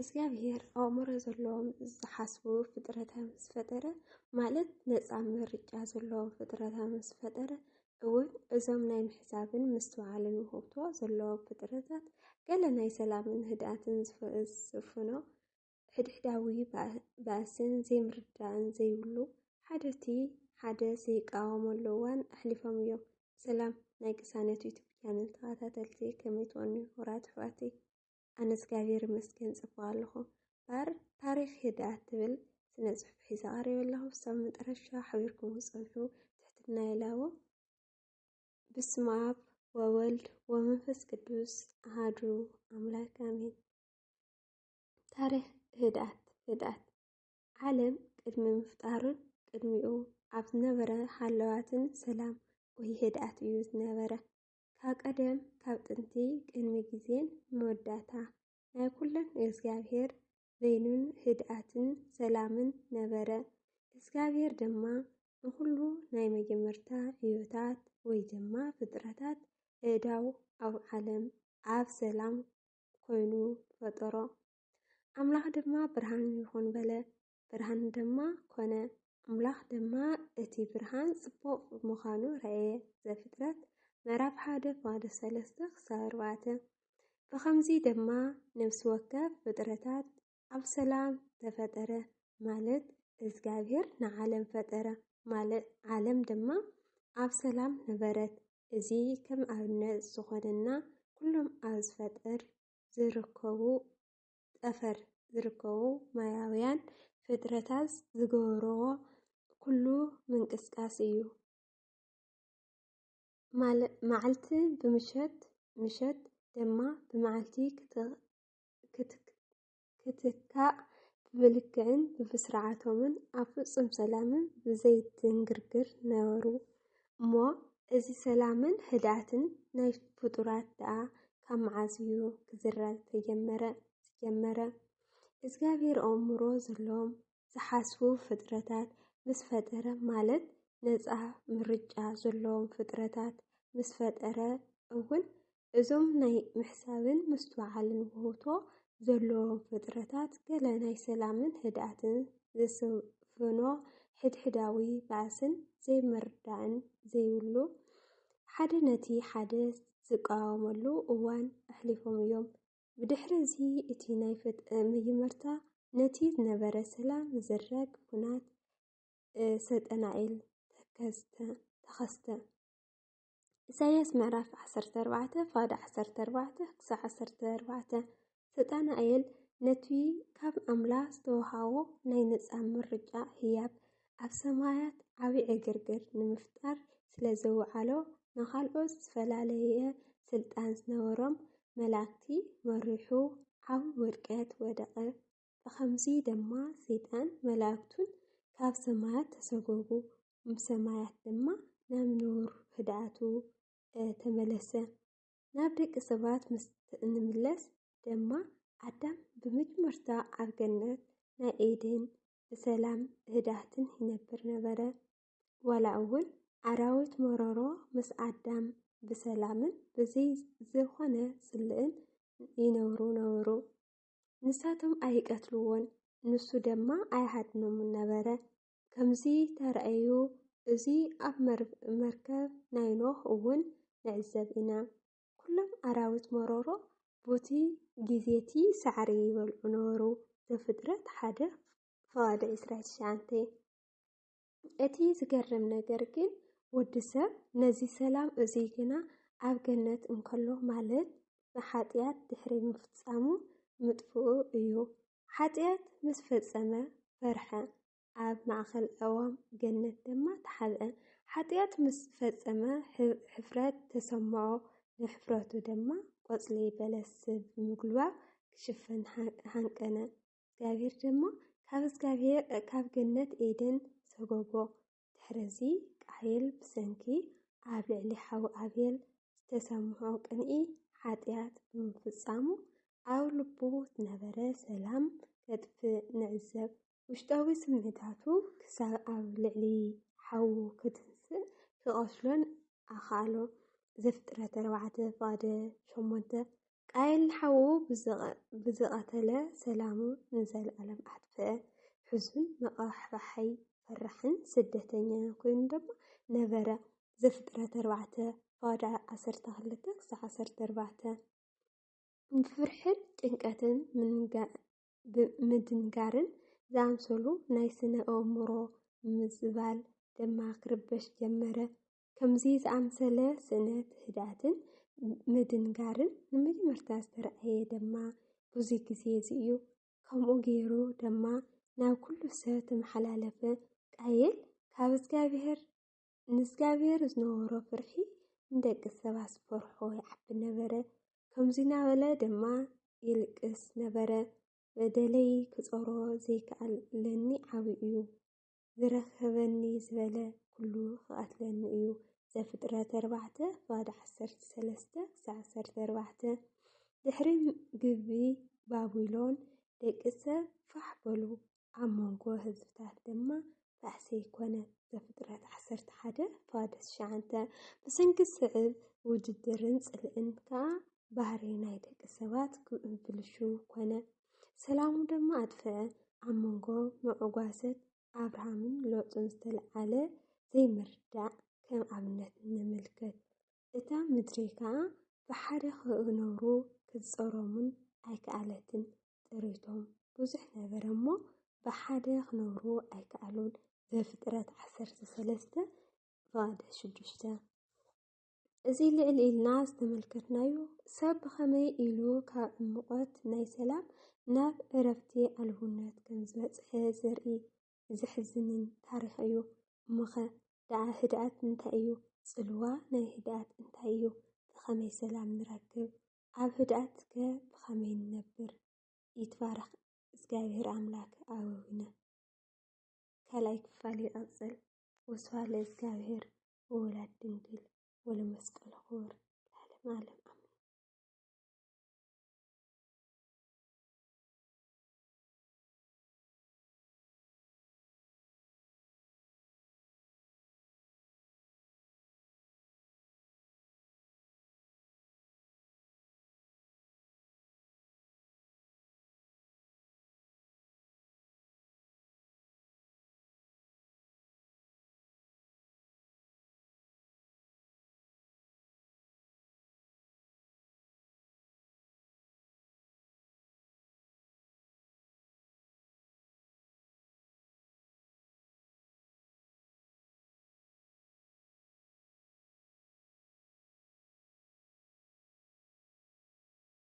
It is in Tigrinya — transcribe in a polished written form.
እግዚአብሔር ኣእምሮ ዘለዎም ዝሓስቡ ፍጥረታት ምስ ፈጠረ ማለት ነፃ ምርጫ ዘለዎም ፍጥረታት ምስ ፈጠረ እውን እዞም ናይ ምሕሳብን ምስትውዓልን ውህብቶ ዘለዎም ፍጥረታት ገለ ናይ ሰላምን ህድኣትን ዝስፍኖ ሕድሕዳዊ ባእስን ዘይምርዳእን ዘይብሉ ሓደ ዘይቃወመሉ እዋን ኣሕሊፎም እዮም። ሰላም ናይ ቅሳነት ዩቱብ ቻነል ተኸታተልቲ ከመይ ትኾኑ? ወራት ኣሕዋተይ ኣነ እግዚአብሔር ይመስገን ጽቡቕ ኣለኹ። ታሪክ ህድኣት ትብል ስነ ጽሑፍ ሒዛ ቀሪበ ኣለኹ። ሳብ መጨረሻ ሓቢርኩም ዝጸንሑ ትሕትና ይላዎ። በስመ አብ ወወልድ ወመንፈስ ቅዱስ አሐዱ አምላክ አሜን። ታሪክ ህድኣት ዓለም ቅድሚ ምፍጣሩን ቅድሚኡ ኣብ ዝነበረ ሃለዋትን ሰላም ወይ ህድኣት እዩ ዝነበረ። ካብ ቀደም ካብ ጥንቲ ቅድሚ ግዜን መወዳእታ ናይ ኩለን እግዚአብሔር ዘይኑን ህድኣትን ሰላምን ነበረ። እግዚአብሔር ድማ ንኩሉ ናይ መጀመርታ ህይወታት ወይ ድማ ፍጥረታት እዳው ኣብ ዓለም ኣብ ሰላም ኮይኑ ፈጠሮ። ኣምላኽ ድማ ብርሃን ይኹን በለ፣ ብርሃን ድማ ኮነ። ኣምላኽ ድማ እቲ ብርሃን ጽቡቕ ምዃኑ ረአየ። ዘፍጥረት ምዕራፍ 1:3-4። ብኸምዚ ድማ ነፍሲ ወከፍ ፍጥረታት ኣብ ሰላም ተፈጠረ ማለት እግዚአብሔር ንዓለም ፈጠረ ማለት ዓለም ድማ ኣብ ሰላም ነበረት። እዚ ከም ኣብነት ዝኾነና ኩሎም ኣብ ዝፈጥር ዝርከቡ ማያውያን ፍጥረታት ዝገብርዎ ኩሉ ምንቅስቃስ እዩ። መዓልቲ ምሸት ድማ ብመዓልቲ ክትካእ ብልክዕን ብስርዓቶምን ኣብ ፍጹም ሰላምን ብዘይትንግርግር ነበሩ እሞ እዚ ሰላምን ህድኣትን ናይ ፍጡራት ደኣ ካብ መዓዝ እዩ ክዝረብ ዝጀመረ? እግዚአብሔር ኣእምሮ ዘለዎም ዝሓስቡ ፍጥረታት ምስ ፈጠረ ማለት ነፃ ምርጫ ዘለዎም ፍጥረታት ምስ ፈጠረ እውን እዞም ናይ ምሕሳብን ምስትውዓልን ውህብቶ ዘለዎም ፍጥረታት ገለ ናይ ሰላምን ህድኣትን ዝስፍኖ ሕድሕዳዊ ባእስን ዘይምርዳእን ዘይብሉ ሓደ ነቲ ሓደ ዝቃወመሉ እዋን ኣሕሊፎም እዮም። ብድሕሪ እዚ እቲ ናይ መጀመርታ ነቲ ዝነበረ ሰላም ዝረግ ኩናት ሰጠናኤል ተኸስተ። ኢሳይያስ ምዕራፍ 14:14-14 ሰጠናኤል ነቲ ካብ ኣምላኽ ዝተወሃቦ ናይ ነፃ ምርጫ ህያብ ኣብ ሰማያት ዓብይ ዕግርግር ንምፍጣር ስለ ዘውዓሎ ንኻልኦት ዝተፈላለየ ስልጣን ዝነበሮም መላእክቲ መሪሑ ዓብ ውድቀት ወደቐ። ብኸምዚ ድማ ሰይጣን መላእክቱን ካብ ሰማያት ተሰጎጉ። ሰማያት ድማ ናብ ንቡር ህድኣቱ ተመለሰ። ናብ ደቂ ሰባት ንምለስ ድማ ኣዳም ብመጀመርታ ኣብ ገነት ናይ ኤደን ብሰላም ህድኣትን ይነብር ነበረ። ዋላ እውን ኣራዊት መሮሮ ምስ ኣዳም ብሰላምን ብዘይ ዝኾነ ጽልእን ይነብሩ ነበሩ። ንሳቶም ኣይቀትልዎን፣ ንሱ ድማ ኣይሃድኖምን ነበረ። ከምዚ ተረኣዩ እዚ ኣብ መርከብ ናይ ኖህ እውን ንዕዘብ ኢና። ኩሎም ኣራዊት መሮሮ ቦቲ ጊዜቲ ሳዕሪ ይበልዑ ነበሩ። ዘፍጥረት 1:29። እቲ ዝገርም ነገር ግን ወዲ ሰብ ነዚ ሰላም እዚ ግና ኣብ ገነት እንከሎ ማለት ብሓጢኣት ድሕሪ ምፍጻሙ ምጥፍኡ እዩ። ሓጢኣት ምስ ፈጸመ ፈርሐ፣ ኣብ ማእኸል ኣእዋም ገነት ድማ ተሓብአ። ሓጢኣት ምስ ፈጸመ ሕፍረት ተሰምዖ፣ ንሕፍረቱ ድማ ቆጽሊ በለስ ብምግልባብ ክሽፈን ሃንቀነ። እግዚአብሔር ድማ ካብ ገነት ኤደን ሰጎጎ። ድሕረዚ ቃየል ብሰንኪ ኣብ ልዕሊ ሓዊ ኣቤል ዝተሰምዖ ቅንኢ ሓጢኣት ብምፍጻሙ ኣብ ልቡ ዝነበረ ሰላም ከጥፍእ ንዕዘብ። ውሽጣዊ ስምዒታቱ ክሳብ ኣብ ልዕሊ ሓዊ ክትንስእ ክቐትሎን ኣኻሎ። ዘፍጥረት 4:8 ቃየል ሓዉ ብዝቐተለ ሰላሙ ንዘለኣለም ኣጥፍአ ሕዙን መቐባሕባሓይ ፈራሕን ስደተኛ ኮይኑ ድማ ነበረ። ዘፍጥረት 4:12-14 ብፍርሕን ጭንቀትን ምድንጋርን ዝኣምሰሉ ናይ ስነ ኣእምሮ ምዝባል ድማ ክርበሽ ጀመረ። ከምዚ ዝኣምሰለ ስእነት ህድኣትን ምድንጋርን ንመጀመርታ ዝተረኣየ ድማ ብዙ ግዜ እዚ እዩ። ከምኡ ገይሩ ድማ ናብ ኩሉ ሰብ ተመሓላለፈ። ቃየል ካብ ንእግዚኣብሔር ዝነበሮ ፍርሒ ንደቂ ሰባት ዝፈርሖ ይዓቢ ነበረ። ከምዚ እናበለ ድማ ይልቅስ ነበረ። በደለይ ክፀሮ ዘይከኣለኒ ዓብይ እዩ፣ ዝረኸበኒ ዝበለ ኩሉ ክቐትለኒ እዩ። ዘፍጥረት 4:13-14 ድሕሪ ግቢ ባቢሎን ደቂ ሰብ ፋሕ በሉ፣ ኣብ መንጎ ህዝብታት ድማ ባእሲ ኮነ። ዘፍጥረት 11:9 ብሰንኪ ስዕብ ውድድርን ጽልእን ከዓ ባህሪ ናይ ደቂ ሰባት ክብልሹ ኮነ። ሰላሙ ድማ ኣጥፍአ። ኣብ መንጎ ምዕጓሰት ኣብርሃምን ሎጥን ዝተለዓለ ዘይምርዳእ ከም ኣብነት ንምልከት። እታ ምድሪ ከዓ ብሓደ ክነብሩ ክትፀሮምን ኣይከኣለትን። ጥሪቶም ብዙሕ ነበረ እሞ ብሓደ ክነብሩ ኣይከኣሉን። ዘፍጥረት 13:6 እዚ ልዕል ኢልና ዝተመልከትናዮ ሰብ ብኸመይ ኢሉ ካብ ዕሙቐት ናይ ሰላም ናብ ዕረፍቲ ኣልቡነት ከም ዝበፅሐ ዘርኢ ዘሕዝንን ታሪክ እዩ። እሞኸ ደኣ ህድኣት እንታይ እዩ? ጽልዋ ናይ ህድኣት እንታይ እዩ? ብኸመይ ሰላም ንረክብ? ኣብ ህድኣት ከ ብኸመይ ንነብር? ይትባረኽ እግዚኣብሔር ኣምላክ ኣበዊነ። ካልኣይ ክፋል ይቕፅል። ወስብሐት ለእግዚአብሔር ወወላዲቱ ድንግል ወለመስቀሉ ክቡር ለዓለመ ዓለም።